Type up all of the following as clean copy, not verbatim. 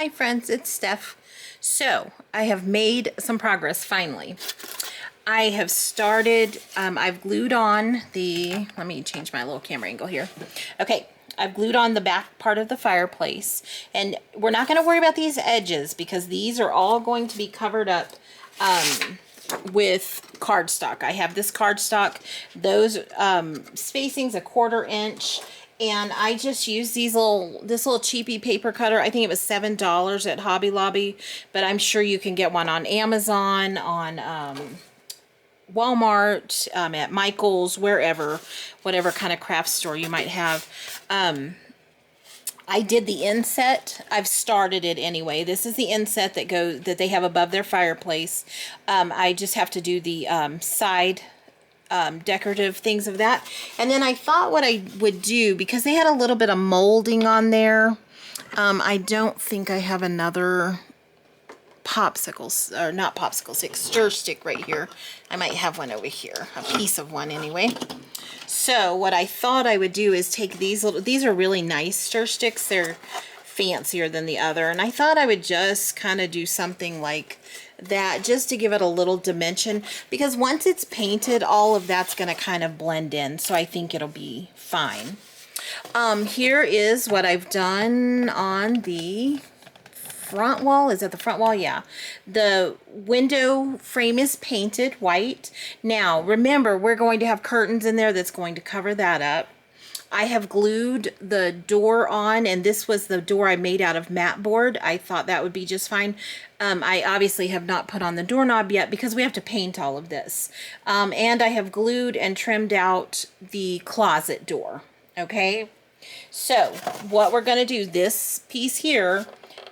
Hi friends, it's Steph. So I have made some progress finally. I have started, I've glued on the, let me change my little camera angle here. Okay, I've glued on the back part of the fireplace, and we're not going to worry about these edges because these are all going to be covered up with cardstock. I have this cardstock, those spacings 1/4 inch. And I just used this little cheapy paper cutter. I think it was $7 at Hobby Lobby, but I'm sure you can get one on Amazon, on Walmart, at Michael's, wherever, whatever kind of craft store you might have. I did the inset. I've started it anyway. This is the inset that they have above their fireplace. I just have to do the side decorative things of that. And then I thought what I would do, because they had a little bit of molding on there, I don't think I have another popsicles, or not popsicle stick, stir stick right here. I might have one over here, a piece of one anyway. So what I thought I would do is take these are really nice stir sticks. They're fancier than the other, and I thought I would just kind of do something like that just to give it a little dimension, because once it's painted, all of that's going to kind of blend in, so I think it'll be fine. Here is what I've done on the front wall. Is it the front wall? Yeah. The window frame is painted white. Now remember, we're going to have curtains in there that's going to cover that up. I have glued the door on, and this was the door I made out of mat board. I thought that would be just fine. I obviously have not put on the doorknob yet because we have to paint all of this. And I have glued and trimmed out the closet door. Okay, so what we're going to do, this piece here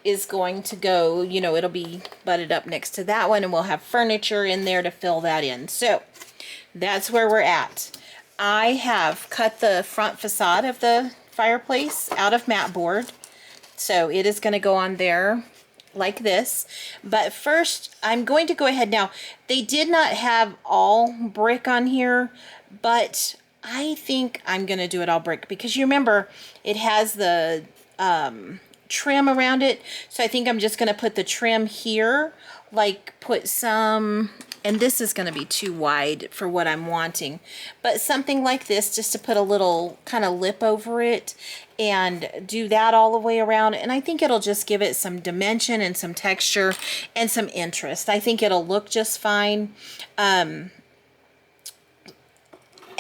is going to go, you know, it'll be butted up next to that one, and we'll have furniture in there to fill that in. So that's where we're at. I have cut the front facade of the fireplace out of mat board, so it is going to go on there like this. But first I'm going to go ahead. Now, they did not have all brick on here, but I think I'm going to do it all brick, because you remember it has the trim around it. So I think I'm just going to put the trim here, like put some, and this is going to be too wide for what I'm wanting, but something like this, just to put a little kind of lip over it and do that all the way around. And I think it'll just give it some dimension and some texture and some interest. I think it'll look just fine.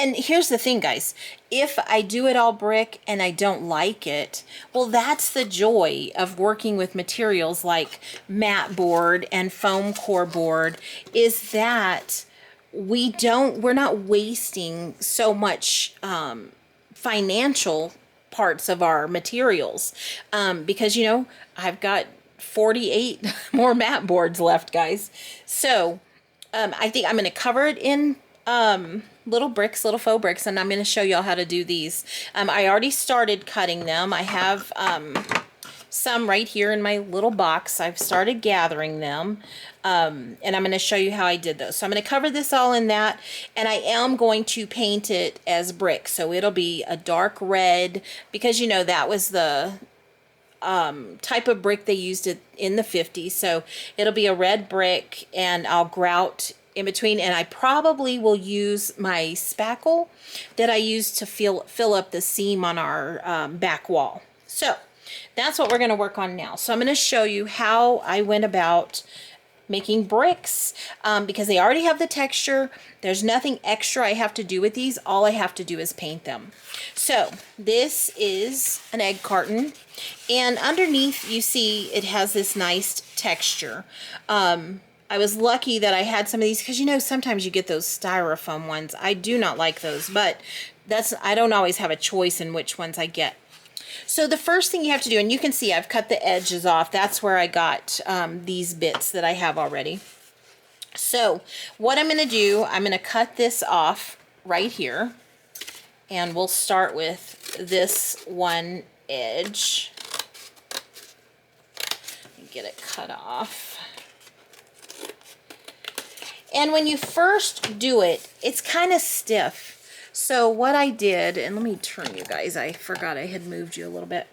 And here's the thing, guys, if I do it all brick and I don't like it, well, that's the joy of working with materials like mat board and foam core board, is that we're not wasting so much financial parts of our materials, because, you know, I've got 48 more mat boards left, guys. So I think I'm going to cover it in little bricks, little faux bricks, and I'm going to show y'all how to do these. I already started cutting them. I have some right here in my little box. I've started gathering them, and I'm going to show you how I did those. So I'm going to cover this all in that, and I am going to paint it as brick. So it'll be a dark red, because, you know, that was the type of brick they used it in the 50s. So it'll be a red brick, and I'll grout in between, and I probably will use my spackle that I used to fill up the seam on our back wall. So that's what we're going to work on now. So I'm going to show you how I went about making bricks, because they already have the texture. There's nothing extra I have to do with these. All I have to do is paint them. So this is an egg carton, and underneath you see it has this nice texture. I was lucky that I had some of these, because, you know, sometimes you get those styrofoam ones. I do not like those, but I don't always have a choice in which ones I get. So the first thing you have to do, and you can see I've cut the edges off. That's where I got these bits that I have already. So what I'm going to do, I'm going to cut this off right here, and we'll start with this one edge. Get it cut off. And when you first do it, it's kind of stiff. So what I did, and let me turn you guys, I forgot I had moved you a little bit.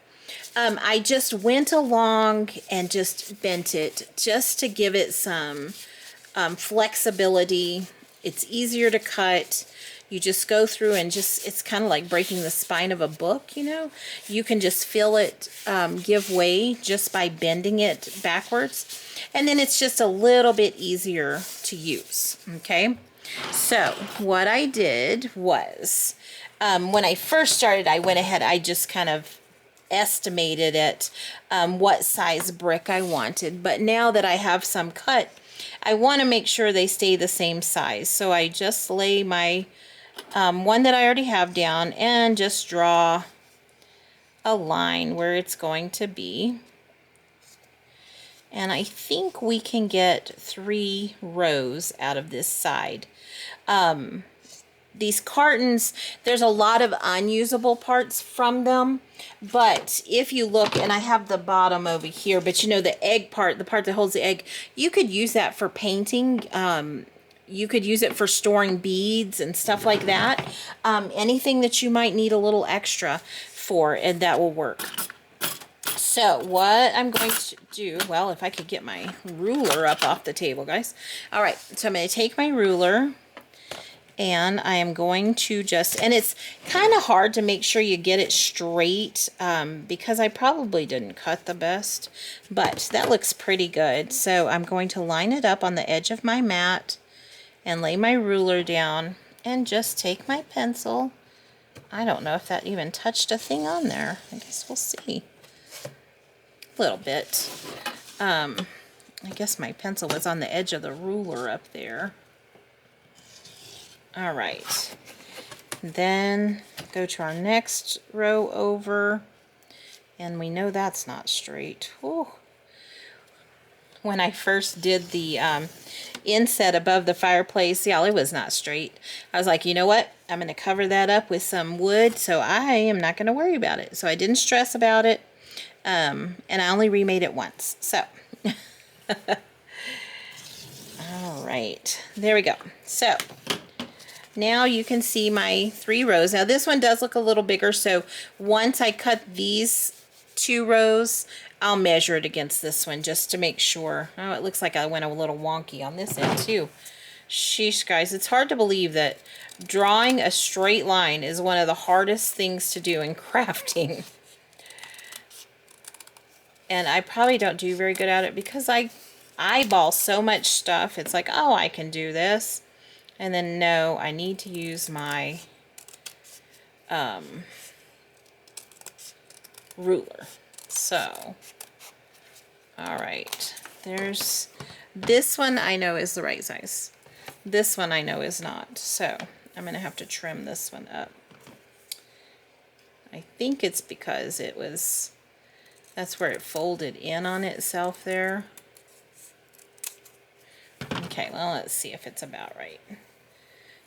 I just went along and just bent it just to give it some flexibility. It's easier to cut. You just go through and just, it's kind of like breaking the spine of a book, you know. You can just feel it give way just by bending it backwards. And then it's just a little bit easier to use, okay? So what I did was, when I first started, I went ahead, I just kind of estimated it, what size brick I wanted. But now that I have some cut, I want to make sure they stay the same size. So I just lay my one that I already have down and just draw a line where it's going to be. And I think we can get 3 rows out of this side. These cartons, there's a lot of unusable parts from them, but if you look, and I have the bottom over here, but you know the egg part, the part that holds the egg, you could use that for painting. You could use it for storing beads and stuff like that. Anything that you might need a little extra for, and that will work. So what I'm going to do, well, if I could get my ruler up off the table, guys. All right, so I'm going to take my ruler, and I am going to just, and it's kind of hard to make sure you get it straight because I probably didn't cut the best, but that looks pretty good. So I'm going to line it up on the edge of my mat and lay my ruler down and just take my pencil. I don't know if that even touched a thing on there. I guess we'll see. A little bit. I guess my pencil was on the edge of the ruler up there. All right. Then go to our next row over, and we know that's not straight. Whew. When I first did the inset above the fireplace, y'all, it was not straight. I was like, you know what? I'm going to cover that up with some wood, so I am not going to worry about it. So I didn't stress about it, and I only remade it once. So, all right, there we go. So now you can see my 3 rows. Now this one does look a little bigger, so once I cut these 2 rows, I'll measure it against this one just to make sure. Oh, it looks like I went a little wonky on this end too. Sheesh, guys, it's hard to believe that drawing a straight line is one of the hardest things to do in crafting. And I probably don't do very good at it because I eyeball so much stuff. It's like, oh, I can do this. And then no, I need to use my ruler. So, all right, there's this one I know is the right size. This one I know is not. So I'm going to have to trim this one up. I think it's because it was, that's where it folded in on itself there. Okay, well, let's see if it's about right.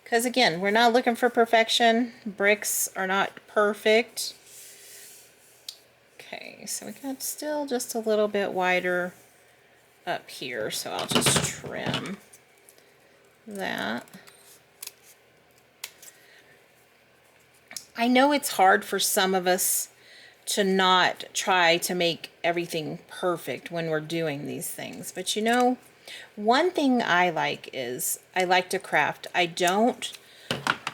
Because again, we're not looking for perfection. Bricks are not perfect. Okay, so we got still just a little bit wider up here, so I'll just trim that. I know it's hard for some of us to not try to make everything perfect when we're doing these things, but you know, one thing I like is I like to craft. I don't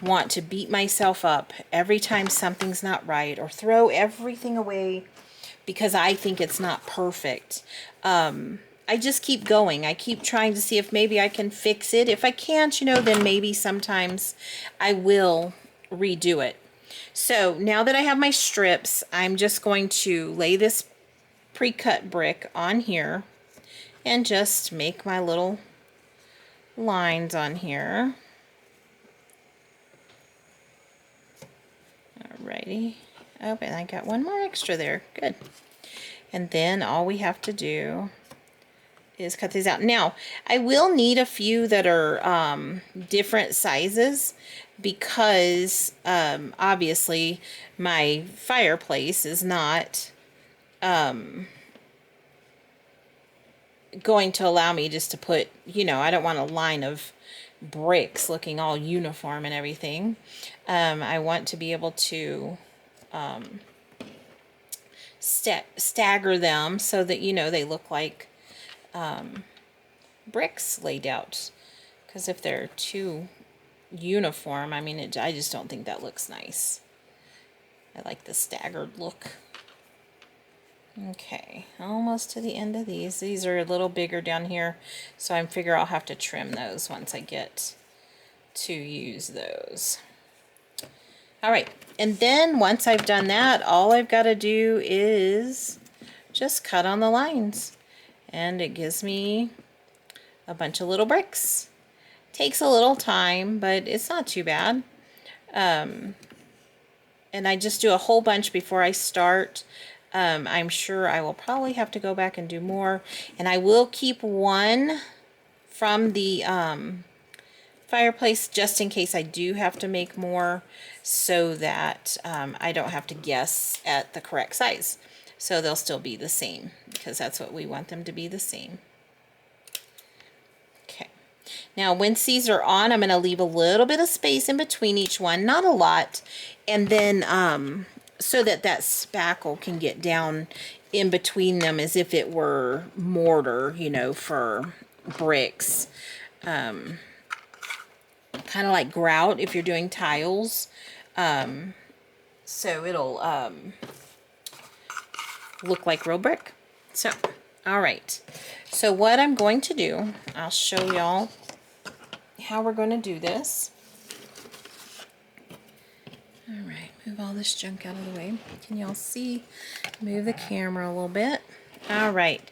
want to beat myself up every time something's not right or throw everything away because I think it's not perfect. I just keep going. I keep trying to see if maybe I can fix it. If I can't, you know, then maybe sometimes I will redo it. So now that I have my strips, I'm just going to lay this pre-cut brick on here and just make my little lines on here. Alrighty. Oh, and I got one more extra there. Good. And then all we have to do is cut these out. Now, I will need a few that are different sizes because obviously my fireplace is not going to allow me just to put, you know, I don't want a line of bricks looking all uniform and everything. I want to be able to stagger them so that, you know, they look like bricks laid out. Because if they're too uniform, I mean, I just don't think that looks nice. I like the staggered look. Okay, almost to the end of these. These are a little bigger down here, so I figure I'll have to trim those once I get to use those. All right, and then once I've done that, all I've got to do is just cut on the lines, and it gives me a bunch of little bricks. Takes a little time, but it's not too bad. And I just do a whole bunch before I start. I'm sure I will probably have to go back and do more, and I will keep one from the fireplace just in case I do have to make more, so that I don't have to guess at the correct size. So they'll still be the same, because that's what we want them to be, the same. Okay. Now once these are on, I'm going to leave a little bit of space in between each one, not a lot, and then so that that spackle can get down in between them as if it were mortar, you know, for bricks. Kind of like grout if you're doing tiles. So it'll look like real brick. So, all right. So what I'm going to do, I'll show y'all how we're going to do this. All right, move all this junk out of the way. Can y'all see? Move the camera a little bit. All right,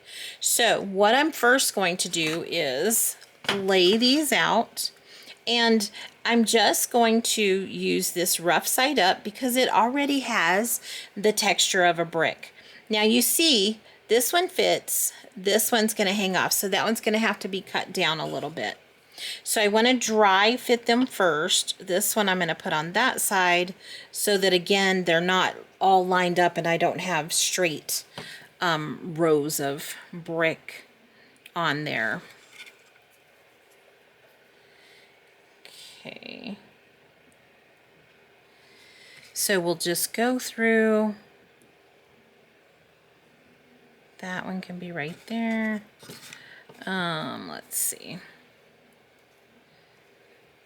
so what I'm first going to do is lay these out, and I'm just going to use this rough side up because it already has the texture of a brick. Now you see, this one fits, this one's going to hang off, so that one's going to have to be cut down a little bit. So I want to dry fit them first. This one I'm going to put on that side so that, again, they're not all lined up and I don't have straight rows of brick on there. Okay. So we'll just go through. That one can be right there. Let's see.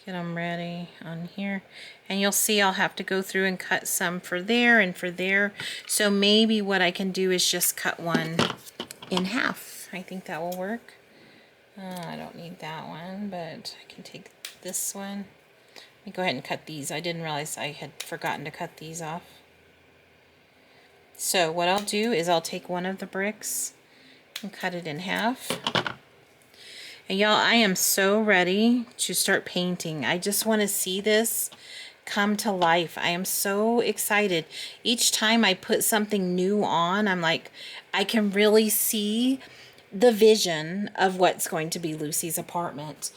Get them ready on here, and you'll see I'll have to go through and cut some for there and for there. So maybe what I can do is just cut one in half. I think that will work. I don't need that one, but I can take this one. Let me go ahead and cut these. I didn't realize I had forgotten to cut these off. So what I'll do is I'll take one of the bricks and cut it in half. And y'all, I am so ready to start painting. I just want to see this come to life. I am so excited. Each time I put something new on, I'm like, I can really see the vision of what's going to be Lucy's apartment.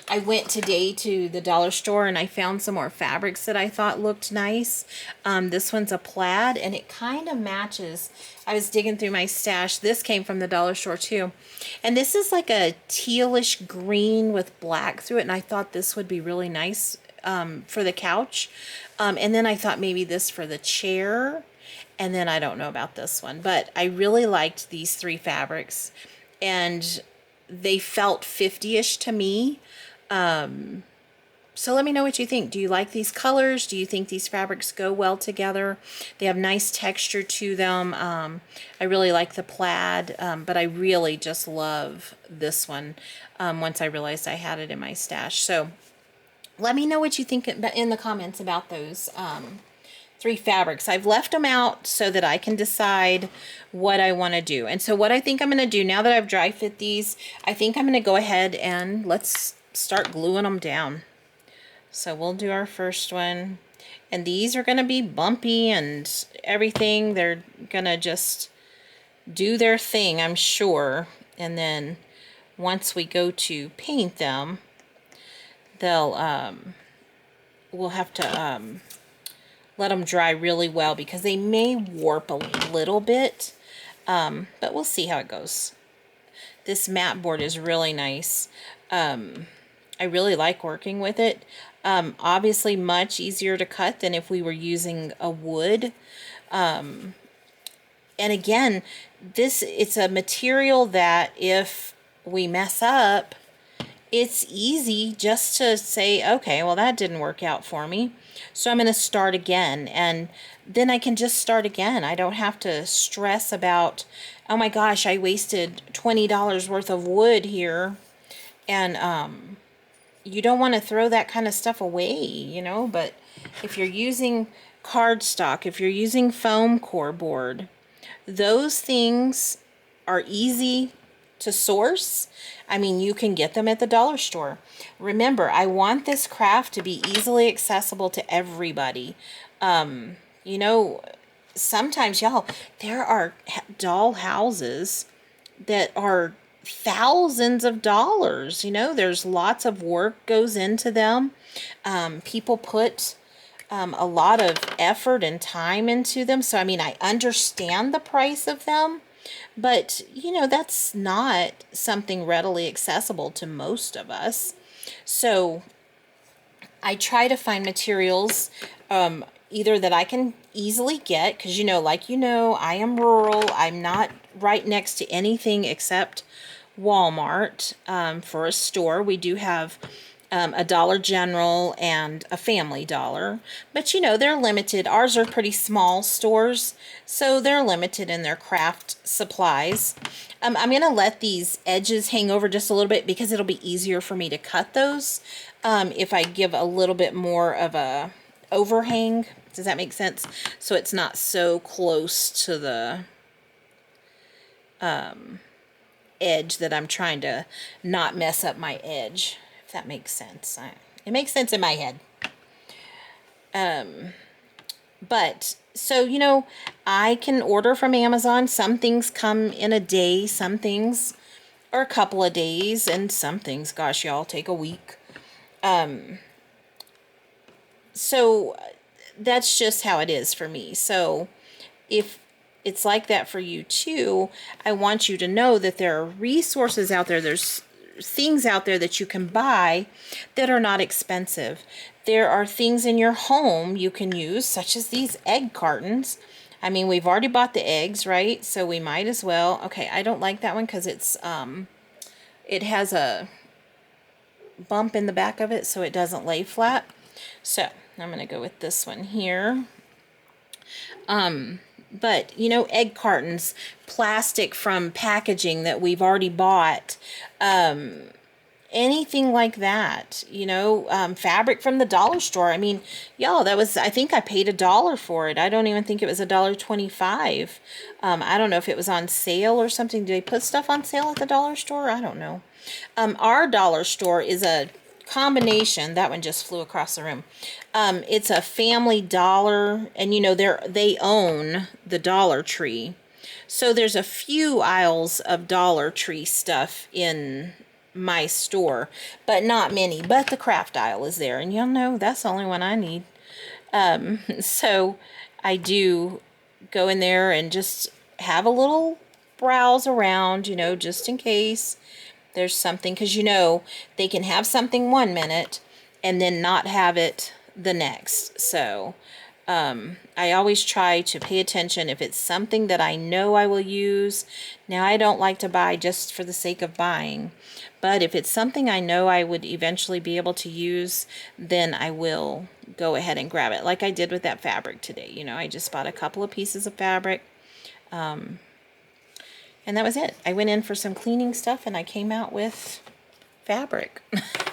I went today to the dollar store and I found some more fabrics that I thought looked nice. This one's a plaid and it kind of matches. I was digging through my stash. This came from the dollar store too. And this is like a tealish green with black through it. And I thought this would be really nice for the couch. And then I thought maybe this for the chair. And then I don't know about this one. But I really liked these three fabrics. And they felt 50-ish to me. So let me know what you think. Do you like these colors? Do you think these fabrics go well together? They have nice texture to them. I really like the plaid, but I really just love this one once I realized I had it in my stash. So let me know what you think in the comments about those three fabrics. I've left them out so that I can decide what I want to do. And so what I think I'm going to do now that I've dry fit these, I think I'm going to go ahead and let's start gluing them down. So we'll do our first one, and these are going to be bumpy and everything. They're going to just do their thing, I'm sure. And then once we go to paint them, they'll we'll have to let them dry really well because they may warp a little bit, but we'll see how it goes. This mat board is really nice. I really like working with it. Obviously much easier to cut than if we were using a wood. And again, it's a material that if we mess up, it's easy just to say, okay, well, that didn't work out for me, so I'm going to start again. And then I can just start again. I don't have to stress about, oh my gosh, I wasted $20 worth of wood here. And you don't want to throw that kind of stuff away, you know. But if you're using cardstock, if you're using foam core board, those things are easy to source. I mean, you can get them at the dollar store. Remember, I want this craft to be easily accessible to everybody. You know, sometimes, y'all, there are doll houses that are thousands of dollars. You know, there's lots of work goes into them. People put a lot of effort and time into them. So, I mean, I understand the price of them, but, you know, that's not something readily accessible to most of us. So I try to find materials either that I can easily get, because, you know, like, you know, I am rural. I'm not right next to anything except Walmart for a store. We do have a Dollar General and a Family Dollar, but you know, they're limited. Ours are pretty small stores, so they're limited in their craft supplies. I'm going to let these edges hang over just a little bit because it'll be easier for me to cut those if I give a little bit more of a overhang. Does that make sense? So it's not so close to the edge that I'm trying to not mess up my edge, if that makes sense. It makes sense in my head. But so, you know, I can order from Amazon. Some things come in a day, some things are a couple of days, and some things, gosh, y'all, take a week. So that's just how it is for me. So if it's like that for you too, I want you to know that there are resources out there. There's things out there that you can buy that are not expensive. There are things in your home you can use, such as these egg cartons. I mean, we've already bought the eggs, right? So we might as well. Okay, I don't like that one because it's it has a bump in the back of it, so it doesn't lay flat. So I'm going to go with this one here. But, you know, egg cartons, plastic from packaging that we've already bought, anything like that, you know, fabric from the dollar store. I mean, y'all, that was, I think I paid $1 for it. I don't even think it was $1.25. I don't know if it was on sale or something. Do they put stuff on sale at the dollar store? I don't know. Our dollar store is a combination. That one just flew across the room. It's a Family Dollar, and you know, they own the Dollar Tree. So there's a few aisles of Dollar Tree stuff in my store, but not many. But the craft aisle is there, and you'll know that's the only one I need. So I do go in there and just have a little browse around, you know, just in case there's something, because you know they can have something 1 minute and then not have it the next. So I always try to pay attention if it's something that I know I will use. Now, I don't like to buy just for the sake of buying, but if it's something I know I would eventually be able to use, then I will go ahead and grab it, like I did with that fabric today. You know, I just bought a couple of pieces of fabric, and that was it. I went in for some cleaning stuff and I came out with fabric.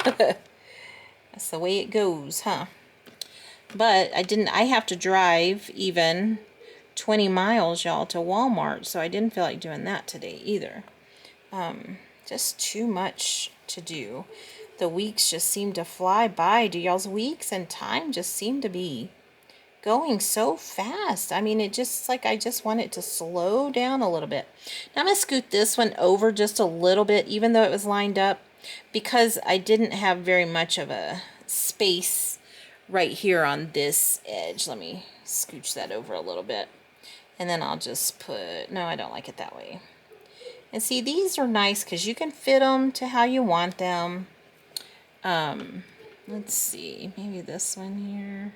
That's the way it goes, huh? But I have to drive even 20 miles, y'all, to Walmart, so I didn't feel like doing that today either. Just too much to do. The weeks just seem to fly by. Do y'all's weeks and time just seem to be going so fast? I mean, it just like I just want it to slow down a little bit. Now I'm going to scoot this one over just a little bit, even though it was lined up, because I didn't have very much of a space right here on this edge. Let me scooch that over a little bit, and then I'll just put, no, I don't like it that way. And see, these are nice because you can fit them to how you want them. Let's see, maybe this one here,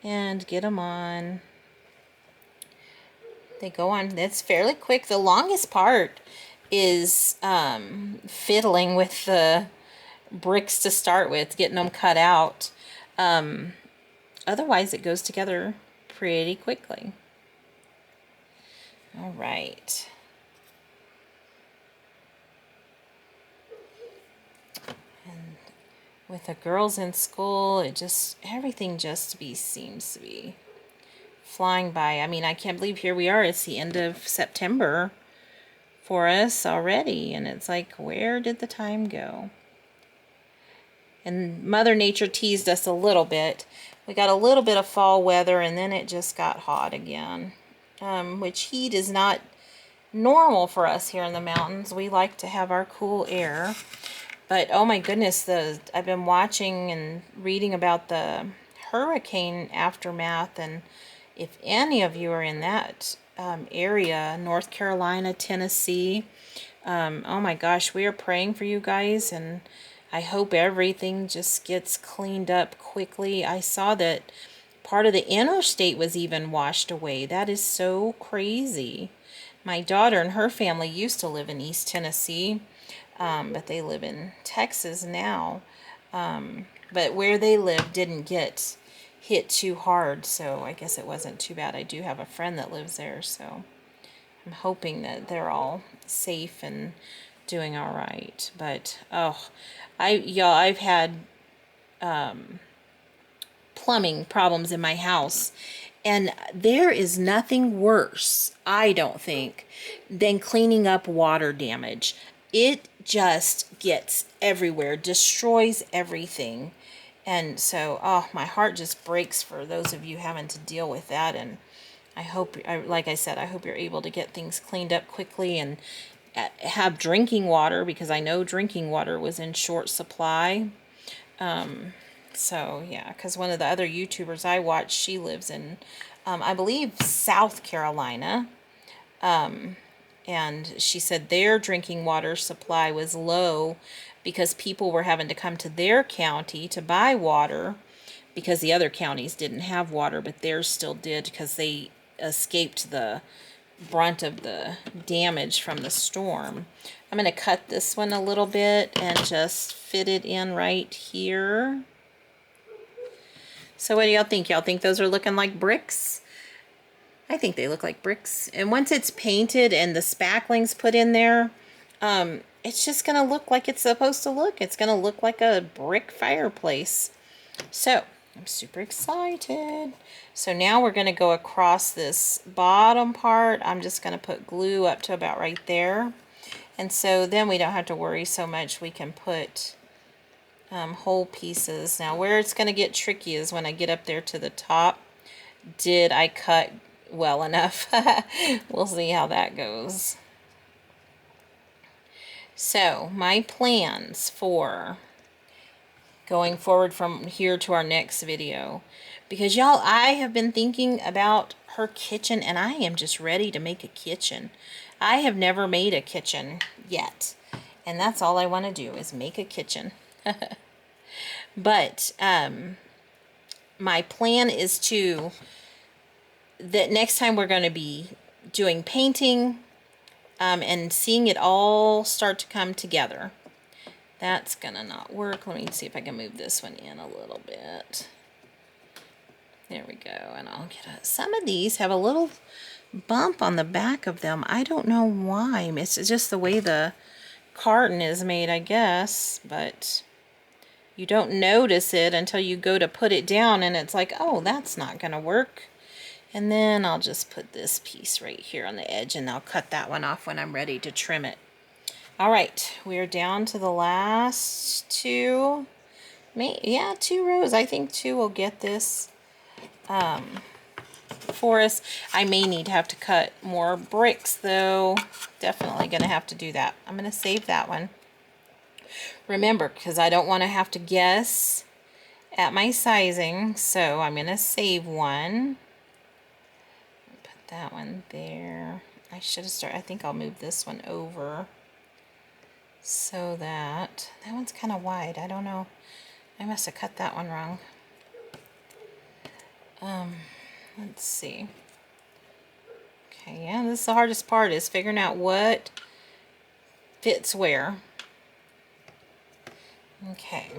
and get them on. They go on. It's fairly quick. The longest part is fiddling with the bricks to start with, getting them cut out. Otherwise, it goes together pretty quickly. All right. And with the girls in school, everything seems to be flying by. I mean, I can't believe here we are. It's the end of September for us already, and it's like, where did the time go? And Mother Nature teased us a little bit. We got a little bit of fall weather, and then it just got hot again, which heat is not normal for us here in the mountains. We like to have our cool air. But oh my goodness, I've been watching and reading about the hurricane aftermath, and if any of you are in that area, North Carolina, Tennessee, oh my gosh, we are praying for you guys, and I hope everything just gets cleaned up quickly. I saw that part of the interstate was even washed away. That is so crazy. My daughter and her family used to live in East Tennessee, but they live in Texas now. But where they live didn't get hit too hard, so I guess it wasn't too bad. I do have a friend that lives there, so I'm hoping that they're all safe and doing all right. But oh, I've had plumbing problems in my house, and there is nothing worse, I don't think, than cleaning up water damage. It just gets everywhere, destroys everything. And so, oh, my heart just breaks for those of you having to deal with that. And I hope, like I said, I hope you're able to get things cleaned up quickly and have drinking water, because I know drinking water was in short supply. So, yeah, because one of the other YouTubers I watch, she lives in, I believe, South Carolina. And she said their drinking water supply was low because people were having to come to their county to buy water because the other counties didn't have water, but theirs still did because they escaped the brunt of the damage from the storm. I'm going to cut this one a little bit and just fit it in right here. So what do y'all think? Y'all think those are looking like bricks? I think they look like bricks. And once it's painted and the spacklings put in there, it's just going to look like it's supposed to look. It's going to look like a brick fireplace. So I'm super excited. So now we're going to go across this bottom part. I'm just going to put glue up to about right there. And so then we don't have to worry so much. We can put whole pieces. Now where it's going to get tricky is when I get up there to the top. Did I cut well enough? We'll see how that goes. So my plans for going forward from here to our next video, because y'all, I have been thinking about her kitchen, and I am just ready to make a kitchen. I have never made a kitchen yet, and that's all I want to do is make a kitchen. But my plan is that next time we're going to be doing painting and seeing it all start to come together. That's gonna not work. Let me see if I can move this one in a little bit. There we go. And I'll get some of these have a little bump on the back of them. I don't know why. It's just the way the carton is made, I guess, but you don't notice it until you go to put it down, and it's like, oh, that's not gonna work. And then I'll just put this piece right here on the edge, and I'll cut that one off when I'm ready to trim it. All right, we're down to the last two. Yeah, 2 rows. I think 2 will get this for us. I may have to cut more bricks, though. Definitely going to have to do that. I'm going to save that one. Remember, because I don't want to have to guess at my sizing, so I'm going to save one. Put that one there. I should have started. I think I'll move this one over. So that one's kind of wide. I don't know. I must have cut that one wrong. Let's see. Okay, yeah, this is the hardest part, is figuring out what fits where. Okay.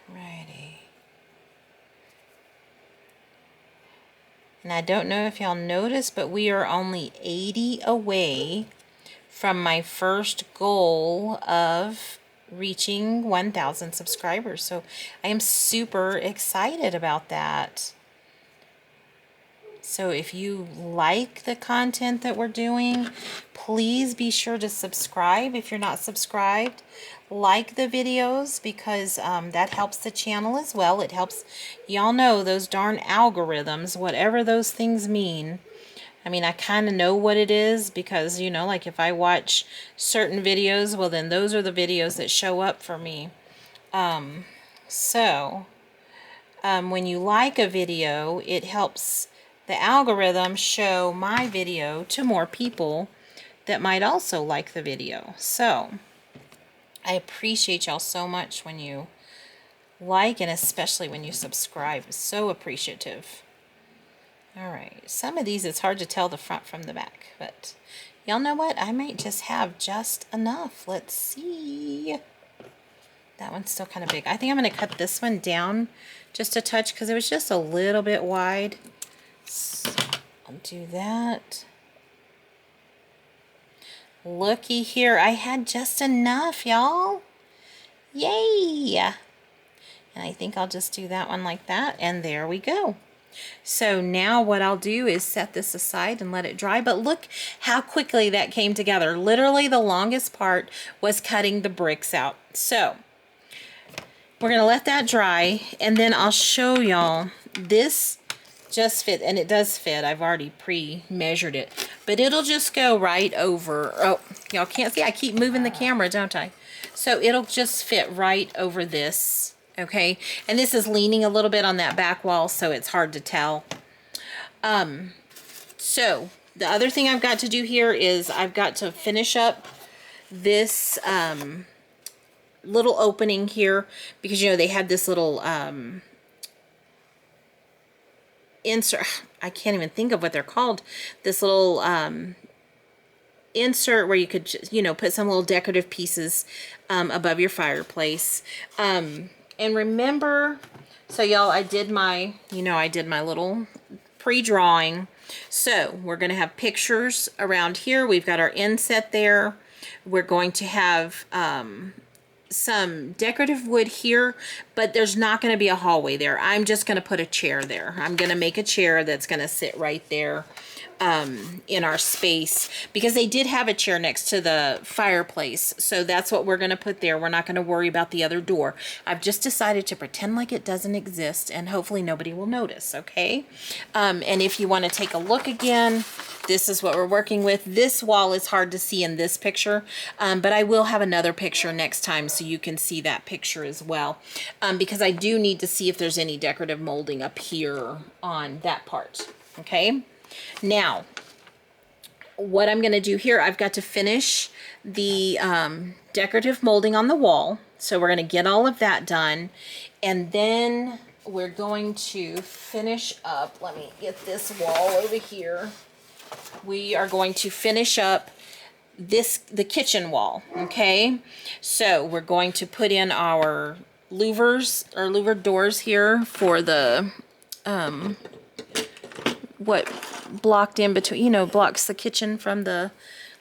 Righty. And I don't know if y'all noticed, but we are only 80 away from my first goal of reaching 1,000 subscribers. So I am super excited about that. So if you like the content that we're doing, please be sure to subscribe if you're not subscribed. Like the videos, because that helps the channel as well. It helps, y'all know those darn algorithms, whatever those things mean. I mean, I kind of know what it is, because, you know, like if I watch certain videos, well, then those are the videos that show up for me. When you like a video, it helps the algorithm show my video to more people that might also like the video. So I appreciate y'all so much when you like, and especially when you subscribe. So appreciative. All right, some of these it's hard to tell the front from the back, but y'all know what? I might just have just enough. Let's see. That one's still kind of big. I think I'm going to cut this one down just a touch, because it was just a little bit wide. So I'll do that. Looky here. I had just enough, y'all. Yay! And I think I'll just do that one like that, and there we go. So now what I'll do is set this aside and let it dry. But look how quickly that came together. Literally the longest part was cutting the bricks out. So we're going to let that dry, and then I'll show y'all. This just fit, and it does fit. I've already pre-measured it. But it'll just go right over. Oh, y'all can't see. I keep moving the camera, don't I? So it'll just fit right over this. Okay, and this is leaning a little bit on that back wall, so it's hard to tell. So the other thing I've got to do here is I've got to finish up this little opening here, because you know they had this little insert. I can't even think of what they're called. This little insert where you could, you know, put some little decorative pieces above your fireplace. And remember, so y'all, I did my, you know, I did my little pre-drawing. So we're going to have pictures around here. We've got our inset there. We're going to have some decorative wood here, but there's not going to be a hallway there. I'm just going to put a chair there. I'm going to make a chair that's going to sit right there in our space, because they did have a chair next to the fireplace, so that's what we're going to put there. We're not going to worry about the other door. I've just decided to pretend like it doesn't exist, and hopefully nobody will notice. Okay, and if you want to take a look again, this is what we're working with. This wall is hard to see in this picture, but I will have another picture next time so you can see that picture as well, because I do need to see if there's any decorative molding up here on that part. Okay. Now, what I'm going to do here, I've got to finish the decorative molding on the wall. So we're going to get all of that done. And then we're going to finish up. Let me get this wall over here. We are going to finish up the kitchen wall. Okay. So we're going to put in our louvers, or louvered doors here for the, what blocked in between, you know, blocks the kitchen from the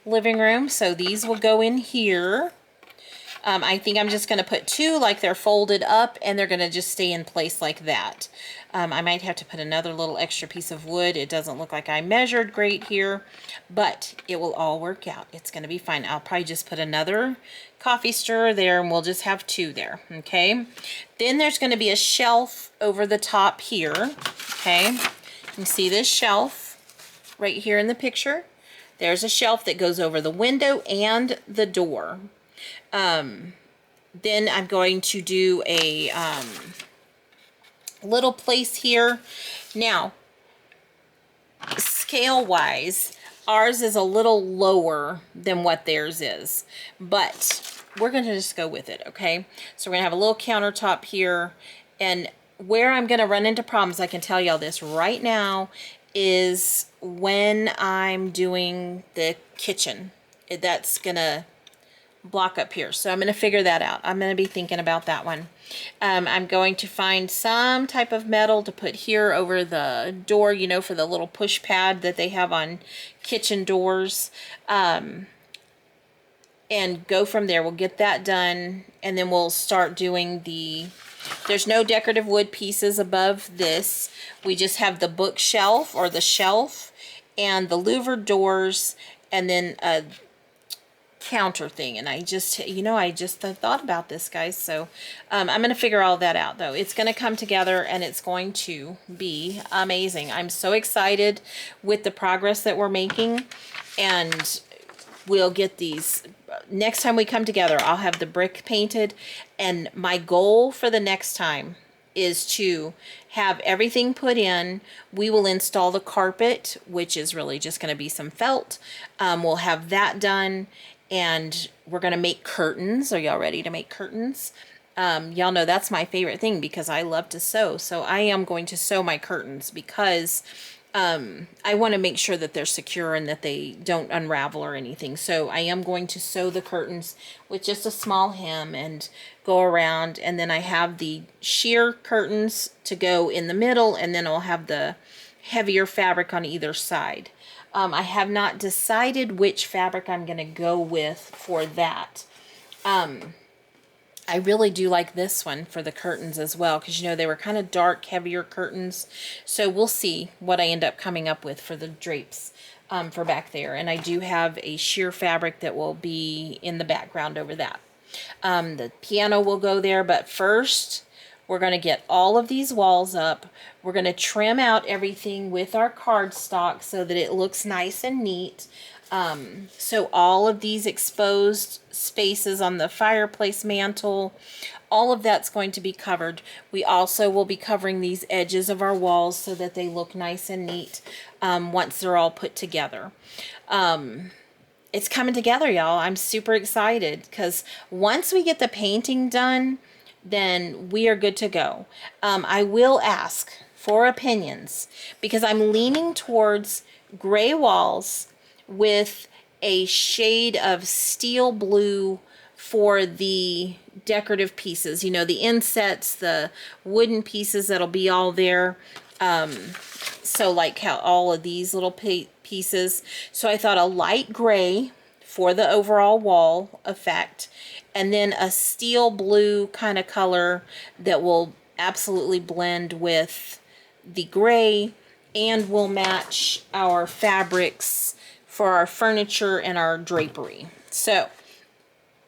living room. So these will go in here. I think I'm just going to put two, like they're folded up, and they're going to just stay in place like that. I might have to put another little extra piece of wood. It doesn't look like I measured great here, but it will all work out. It's going to be fine. I'll probably just put another coffee stirrer there, and we'll just have two there. Okay. Then there's going to be a shelf over the top here. Okay. You can see this shelf right here in the picture. There's a shelf that goes over the window and the door. Then I'm going to do a little place here. Now, scale-wise, ours is a little lower than what theirs is, but we're going to just go with it, okay? So we're going to have a little countertop here, and where I'm going to run into problems, I can tell y'all this right now, is when I'm doing the kitchen. That's going to block up here. So I'm going to figure that out. I'm going to be thinking about that one. I'm going to find some type of metal to put here over the door, you know, for the little push pad that they have on kitchen doors. And go from there. We'll get that done, and then we'll start doing there's no decorative wood pieces above this. We just have the bookshelf or the shelf and the louvered doors, and then a counter thing. And I just, you know, I just thought about this, guys. So I'm going to figure all that out, though. It's going to come together, and it's going to be amazing. I'm so excited with the progress that we're making, and we'll get these. Next time we come together, I'll have the brick painted, and my goal for the next time is to have everything put in. We will install the carpet, which is really just going to be some felt. We'll have that done, and we're going to make curtains. Are y'all ready to make curtains? Y'all know that's my favorite thing because I love to sew. So I am going to sew my curtains because I want to make sure that they're secure and that they don't unravel or anything. So I am going to sew the curtains with just a small hem and go around. And then I have the sheer curtains to go in the middle, and then I'll have the heavier fabric on either side. I have not decided which fabric I'm going to go with for that. I really do like this one for the curtains as well, because, you know, they were kind of dark, heavier curtains. So we'll see what I end up coming up with for the drapes for back there. And I do have a sheer fabric that will be in the background over that. The piano will go there, but first we're going to get all of these walls up. We're going to trim out everything with our cardstock so that it looks nice and neat. So all of these exposed spaces on the fireplace mantle, all of that's going to be covered. We also will be covering these edges of our walls so that they look nice and neat once they're all put together. It's coming together, y'all. I'm super excited because once we get the painting done, then we are good to go. I will ask for opinions because I'm leaning towards gray walls with a shade of steel blue for the decorative pieces. You know, the insets, the wooden pieces that'll be all there. So like how all of these little pieces. So I thought a light gray for the overall wall effect, and then a steel blue kind of color that will absolutely blend with the gray and will match our fabrics for our furniture and our drapery. So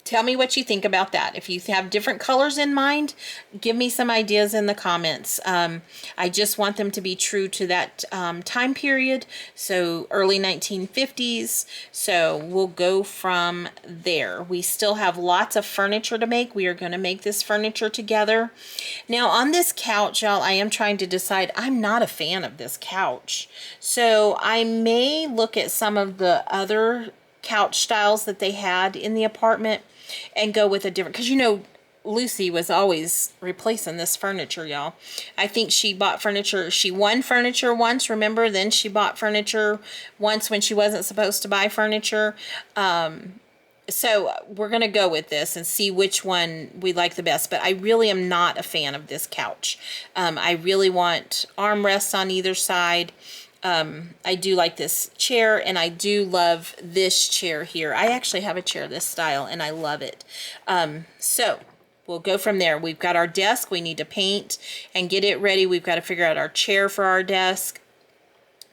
tell me what you think about that. If you have different colors in mind, give me some ideas in the comments. I just want them to be true to that time period, so early 1950s. So we'll go from there. We still have lots of furniture to make. We are going to make this furniture together. Now on this couch, y'all, I am trying to decide. I'm not a fan of this couch. So I may look at some of the other couch styles that they had in the apartment and go with a different, because, you know, Lucy was always replacing this furniture, y'all. I think she bought furniture. She won furniture once, remember? Then she bought furniture once when she wasn't supposed to buy furniture. So we're going to go with this and see which one we like the best. But I really am not a fan of this couch. I really want armrests on either side. I do like this chair, and I do love this chair here. I actually have a chair this style, and I love it. So we'll go from there. We've got our desk. We need to paint and get it ready. We've got to figure out our chair for our desk,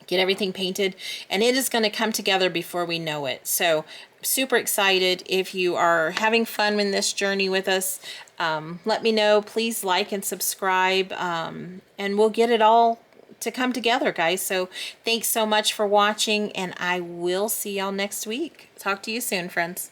get everything painted, and it is going to come together before we know it. So super excited. If you are having fun in this journey with us, let me know. Please like and subscribe, and we'll get it all to come together, guys. So thanks so much for watching, and I will see y'all next week. Talk to you soon, friends.